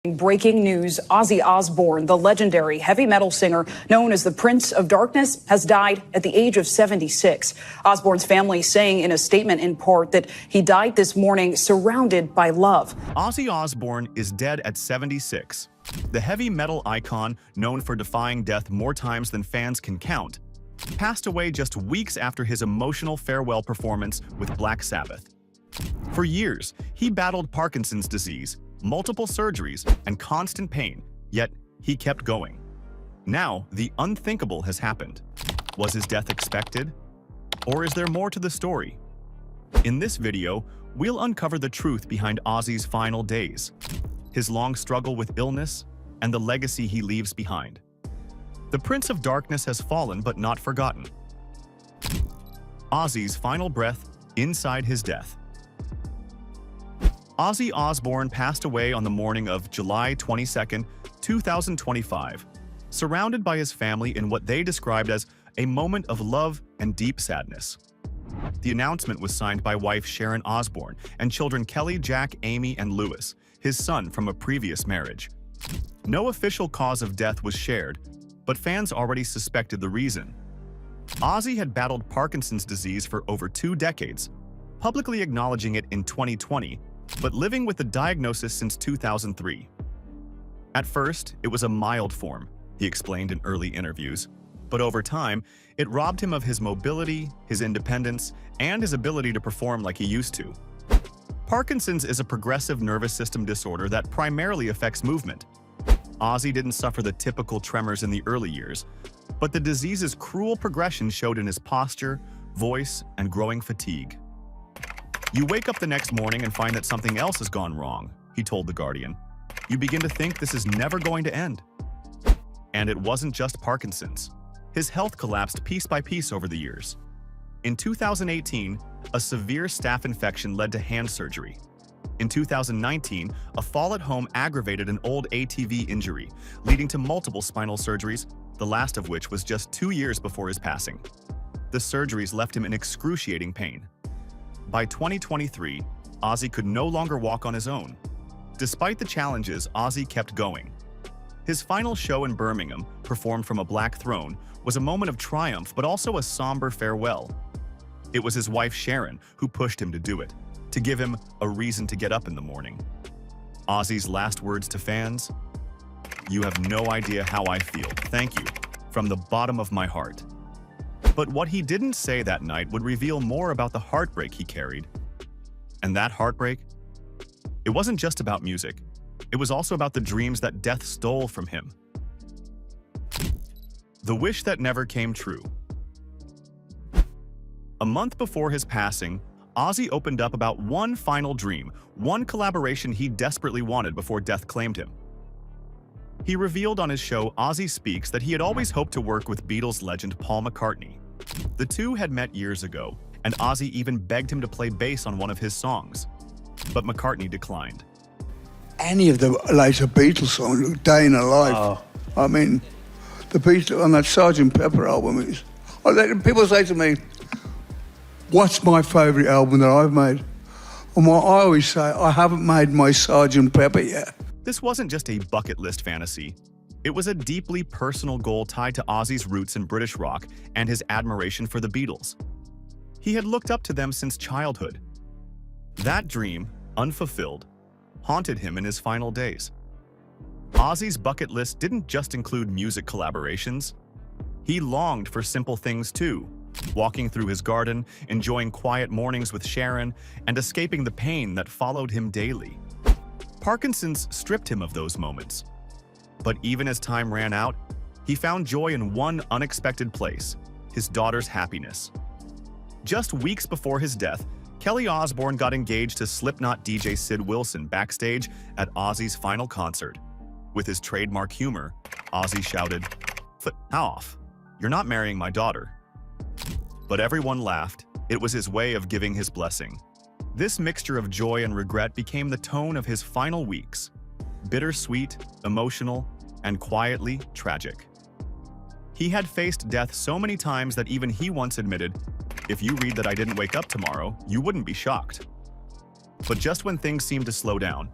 Breaking news, Ozzy Osbourne, the legendary heavy metal singer known as the Prince of Darkness, has died at the age of 76. Osbourne's family saying in a statement in part that he died this morning surrounded by love. Ozzy Osbourne is dead at 76. The heavy metal icon, known for defying death more times than fans can count, passed away just weeks after his emotional farewell performance with Black Sabbath. For years, he battled Parkinson's disease, multiple surgeries, and constant pain, yet he kept going. Now, the unthinkable has happened. Was his death expected? Or is there more to the story? In this video, we'll uncover the truth behind Ozzy's final days, his long struggle with illness, and the legacy he leaves behind. The Prince of Darkness has fallen but not forgotten. Ozzy's final breath inside his death. Ozzy Osbourne passed away on the morning of July 22, 2025, surrounded by his family in what they described as a moment of love and deep sadness. The announcement was signed by wife Sharon Osbourne and children Kelly, Jack, Amy, and Lewis, his son from a previous marriage. No official cause of death was shared, but fans already suspected the reason. Ozzy had battled Parkinson's disease for over 2 decades, publicly acknowledging it in 2020, but living with the diagnosis since 2003. At first, it was a mild form, he explained in early interviews, but over time, it robbed him of his mobility, his independence, and his ability to perform like he used to. Parkinson's is a progressive nervous system disorder that primarily affects movement. Ozzy didn't suffer the typical tremors in the early years, but the disease's cruel progression showed in his posture, voice, and growing fatigue. "You wake up the next morning and find that something else has gone wrong," he told The Guardian. "You begin to think this is never going to end." And it wasn't just Parkinson's. His health collapsed piece by piece over the years. In 2018, a severe staph infection led to hand surgery. In 2019, a fall at home aggravated an old ATV injury, leading to multiple spinal surgeries, the last of which was just 2 years before his passing. The surgeries left him in excruciating pain. By 2023, Ozzy could no longer walk on his own. Despite the challenges, Ozzy kept going. His final show in Birmingham, performed from a black throne, was a moment of triumph but also a somber farewell. It was his wife Sharon who pushed him to do it, to give him a reason to get up in the morning. Ozzy's last words to fans: "You have no idea how I feel. Thank you, from the bottom of my heart." But what he didn't say that night would reveal more about the heartbreak he carried. And that heartbreak? It wasn't just about music. It was also about the dreams that death stole from him. The wish that never came true. A month before his passing, Ozzy opened up about one final dream, one collaboration he desperately wanted before death claimed him. He revealed on his show Ozzy Speaks that he had always hoped to work with Beatles legend Paul McCartney. The two had met years ago, and Ozzy even begged him to play bass on one of his songs. But McCartney declined. Any of the later Beatles songs, Day in a Life. I mean, the Beatles on that Sgt. Pepper album is... People say to me, "What's my favourite album that I've made?" And I always say, I haven't made my Sgt. Pepper yet. This wasn't just a bucket list fantasy. It was a deeply personal goal tied to Ozzy's roots in British rock and his admiration for the Beatles. He had looked up to them since childhood. That dream, unfulfilled, haunted him in his final days. Ozzy's bucket list didn't just include music collaborations. He longed for simple things too, walking through his garden, enjoying quiet mornings with Sharon, and escaping the pain that followed him daily. Parkinson's stripped him of those moments. But even as time ran out, he found joy in one unexpected place: his daughter's happiness. Just weeks before his death, Kelly Osbourne got engaged to Slipknot DJ Sid Wilson backstage at Ozzy's final concert. With his trademark humor, Ozzy shouted, "How off? You're not marrying my daughter." But everyone laughed. It was his way of giving his blessing. This mixture of joy and regret became the tone of his final weeks. Bittersweet, emotional, and quietly tragic. He had faced death so many times that even he once admitted, "If you read that I didn't wake up tomorrow, you wouldn't be shocked." But just when things seemed to slow down,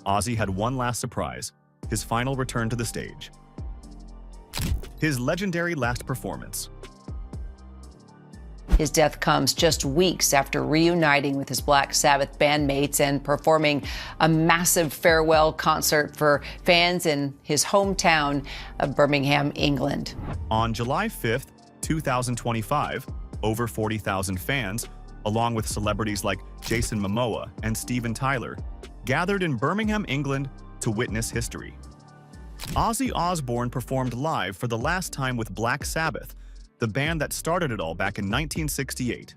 Ozzy had one last surprise, his final return to the stage. His legendary last performance. His death comes just weeks after reuniting with his Black Sabbath bandmates and performing a massive farewell concert for fans in his hometown of Birmingham, England. On July 5th, 2025, over 40,000 fans, along with celebrities like Jason Momoa and Steven Tyler, gathered in Birmingham, England to witness history. Ozzy Osbourne performed live for the last time with Black Sabbath, the band that started it all back in 1968.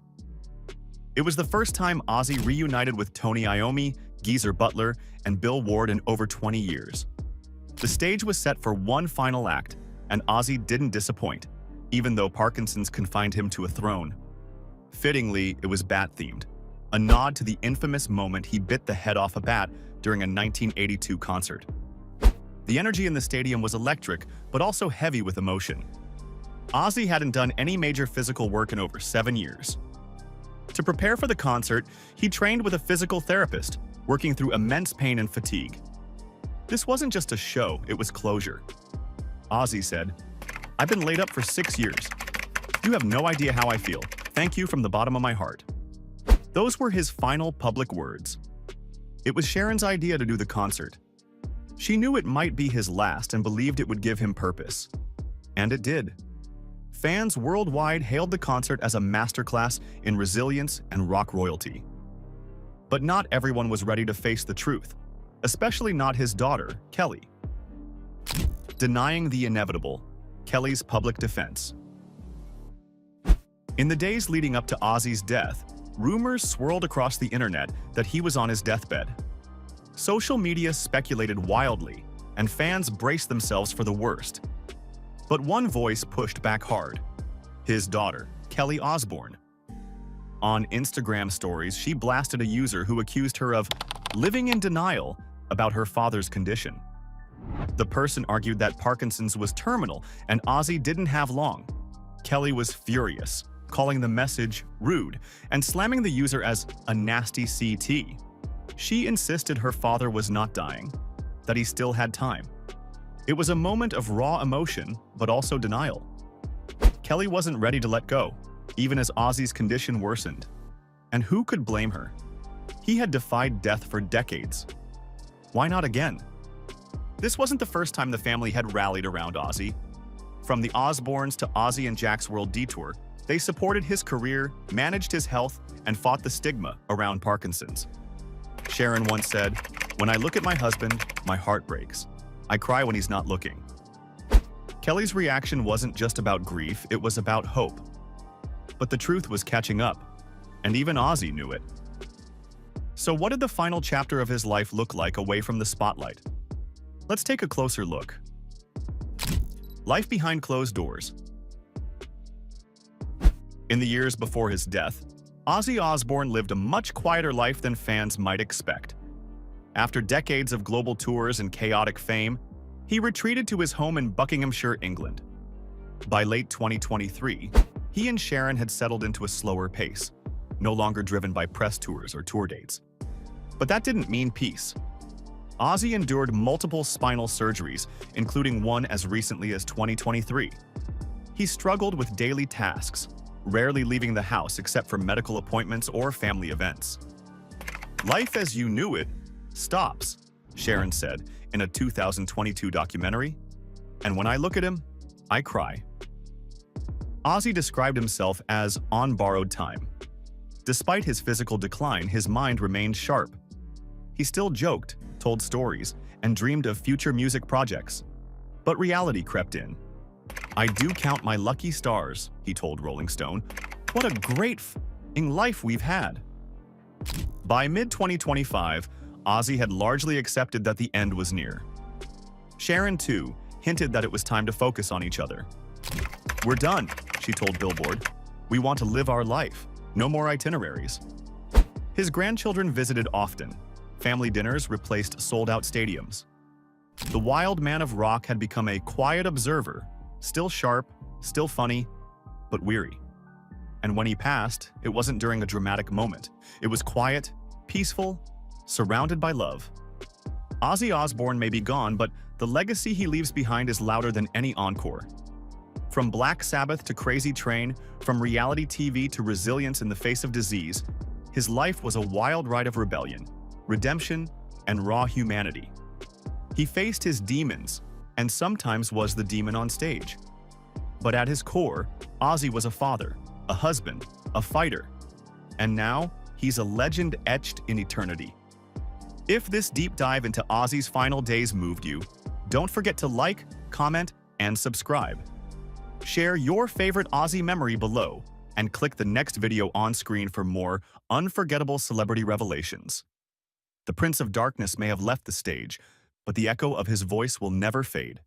It was the first time Ozzy reunited with Tony Iommi, Geezer Butler, and Bill Ward in over 20 years. The stage was set for one final act, and Ozzy didn't disappoint, even though Parkinson's confined him to a throne. Fittingly, it was bat-themed, a nod to the infamous moment he bit the head off a bat during a 1982 concert. The energy in the stadium was electric, but also heavy with emotion. Ozzy hadn't done any major physical work in over 7 years. To prepare for the concert, he trained with a physical therapist, working through immense pain and fatigue. This wasn't just a show, it was closure. Ozzy said, "I've been laid up for 6 years. You have no idea how I feel. Thank you from the bottom of my heart." Those were his final public words. It was Sharon's idea to do the concert. She knew it might be his last and believed it would give him purpose. And it did. Fans worldwide hailed the concert as a masterclass in resilience and rock royalty. But not everyone was ready to face the truth, especially not his daughter, Kelly. Denying the inevitable, Kelly's public defense. In the days leading up to Ozzy's death, rumors swirled across the internet that he was on his deathbed. Social media speculated wildly, and fans braced themselves for the worst. But one voice pushed back hard: his daughter, Kelly Osbourne. On Instagram stories, she blasted a user who accused her of living in denial about her father's condition. The person argued that Parkinson's was terminal and Ozzy didn't have long. Kelly was furious, calling the message rude and slamming the user as a nasty CT. She insisted her father was not dying, that he still had time. It was a moment of raw emotion, but also denial. Kelly wasn't ready to let go, even as Ozzy's condition worsened. And who could blame her? He had defied death for decades. Why not again? This wasn't the first time the family had rallied around Ozzy. From the Osbournes to Ozzy and Jack's World Detour, they supported his career, managed his health, and fought the stigma around Parkinson's. Sharon once said, "When I look at my husband, my heart breaks. I cry when he's not looking." Kelly's reaction wasn't just about grief, it was about hope. But the truth was catching up, and even Ozzy knew it. So what did the final chapter of his life look like away from the spotlight? Let's take a closer look. Life behind closed doors. In the years before his death, Ozzy Osbourne lived a much quieter life than fans might expect. After decades of global tours and chaotic fame, he retreated to his home in Buckinghamshire, England. By late 2023, he and Sharon had settled into a slower pace, no longer driven by press tours or tour dates. But that didn't mean peace. Ozzy endured multiple spinal surgeries, including one as recently as 2023. He struggled with daily tasks, rarely leaving the house except for medical appointments or family events. "Life as you knew it stops," Sharon said in a 2022 documentary. "And when I look at him, I cry." Ozzy described himself as on borrowed time. Despite his physical decline, his mind remained sharp. He still joked, told stories, and dreamed of future music projects. But reality crept in. "I do count my lucky stars," he told Rolling Stone. "What a great life we've had." By mid-2025, Ozzy had largely accepted that the end was near. Sharon, too, hinted that it was time to focus on each other. "We're done," she told Billboard. "We want to live our life. No more itineraries." His grandchildren visited often. Family dinners replaced sold-out stadiums. The wild man of rock had become a quiet observer, still sharp, still funny, but weary. And when he passed, it wasn't during a dramatic moment. It was quiet, peaceful, surrounded by love. Ozzy Osbourne may be gone, but the legacy he leaves behind is louder than any encore. From Black Sabbath to Crazy Train, from reality TV to resilience in the face of disease, his life was a wild ride of rebellion, redemption, and raw humanity. He faced his demons, and sometimes was the demon on stage. But at his core, Ozzy was a father, a husband, a fighter. And now, he's a legend etched in eternity. If this deep dive into Ozzy's final days moved you, don't forget to like, comment, and subscribe. Share your favorite Ozzy memory below, and click the next video on screen for more unforgettable celebrity revelations. The Prince of Darkness may have left the stage, but the echo of his voice will never fade.